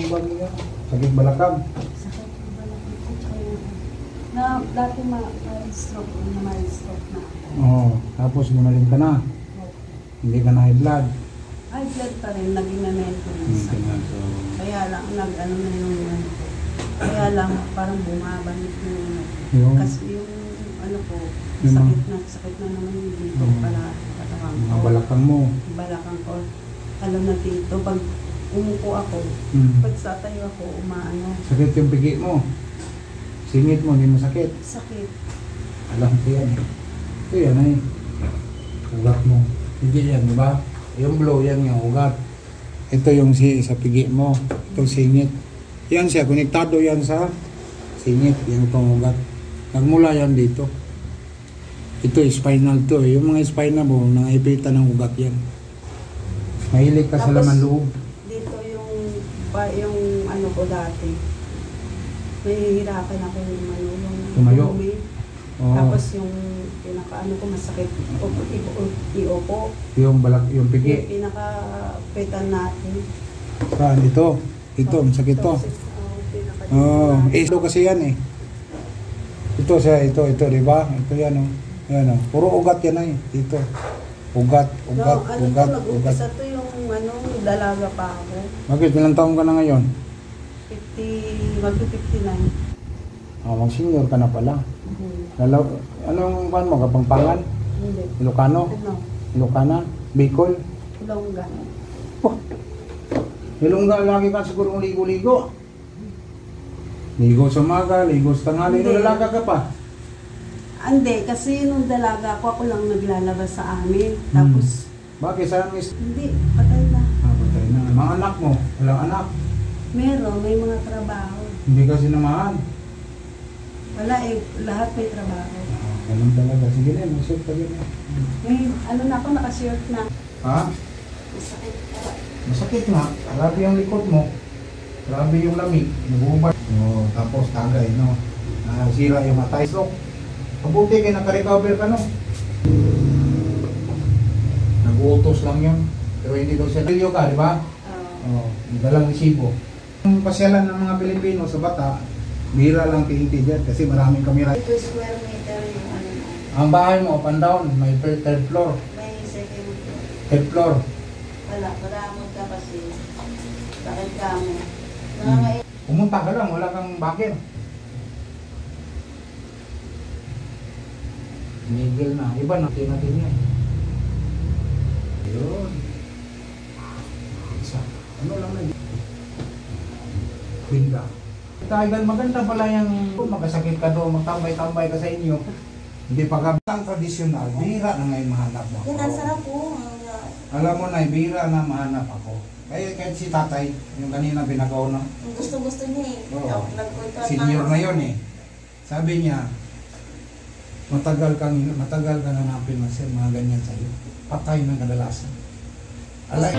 Sakit balakang. Sakit ng balakang. Na dati ma-stroke na ako. Oo, tapos gumaling ka na. Hindi ka na high blood. High blood pa rin, naging na maintenance. Kaya lang, nag-ano na yung kaya lang, parang bumabalik yung kasi yung ano ko, sakit na naman yung dito pala katawan ko. Balakang mo. Balakang ko. Alam na dito, pag umupo ako, pag satayo ako, umaano. Sakit yung pigi mo. Singit mo, hindi mo sakit. Sakit. Alam ko yan eh. Ito yan eh. Ugat mo. Hindi yan, di ba? Yung blow, yan yung ugat. Ito yung sa pigi mo. Ito singit. Yan siya, konektado yan sa singit. Yung itong ugat. Nagmula yan dito. Ito spinal to. Yung mga spinal mo, nangipitan ng ugat yan. Mahilig ka sa laman loob. Dito yung ano ko dati. Nahihirapan ako yung tumayo. Tapos yung pinaka-ano ko masakit, iupo. Yung pigi. Yung pinaka-petan natin. Saan? Ito. Ito, masakit to. Ito kasi yan eh. Ito siya, ito, di ba? Ito yan o. Yan o. Puro ugat yan eh. Dito. Ugat. Nag-umpisa to yung dalaga pa ako. Bakit? Ilang taong ka na ngayon? Mag-59. Mag-senior ka na pala. Anong pan mo? Kapampangan? Hindi. Ilocano? Ilocana? Bicol? Ilongga. Ilongga, lagi ka siguro ligo-ligo. Ligo sa umaga, ligo sa tanghali. Nalalaga ka pa? Hindi, kasi nung dalaga ako lang naglalabas sa amin. Tapos... Bakit? Saan miss? Hindi, patay na. Patay na. Mga anak mo? Walang anak? Meron, may mga trabaho. Hindi ka sinamahan? Wala eh, lahat may trabaho. Ganun talaga. Sige na, mag-shirt ka din. May ano na ako, naka-shirt na. Ha? Masakit. Masakit nga. Grabe yung likod mo. Grabe yung lamig. Nagubad. Tapos tagay, no? Sira yung matay. Stroke. Mabuti kayo naka-recover ka, no? Nag-utos lang yun. Pero hindi daw siya. Nilyo ka, di ba? Dalang resibo. Yung pasyalan ng mga Pilipino sa bata, bira lang tiniti dyan kasi maraming kamera. 2 square meter yung ano. Ang bahay mo, up and down, may third floor. May second floor. Third floor. Wala ka kasi. Bakit ka mo? Pumunta ka lang, wala kang bakit. Nigil na. Iba na, natin yan. Yun. Ano lang na Binda. Tagal maganda pala yung magkasakit ka doon, magtambay-tambay ka sa inyo. Hindi pa ka ang tradisyonal, bihira na ngayon mahanap mo. Yan, ang sarap po. Alam mo na, bihira na mahanap ako. Kaya kahit si tatay, yung kanina binagaw na. Gusto niya eh. Oo. Senior na yun eh. Sabi niya, matagal ka nanapin na siya, mga ganyan sa'yo. Patay ng kadalasan. Alay.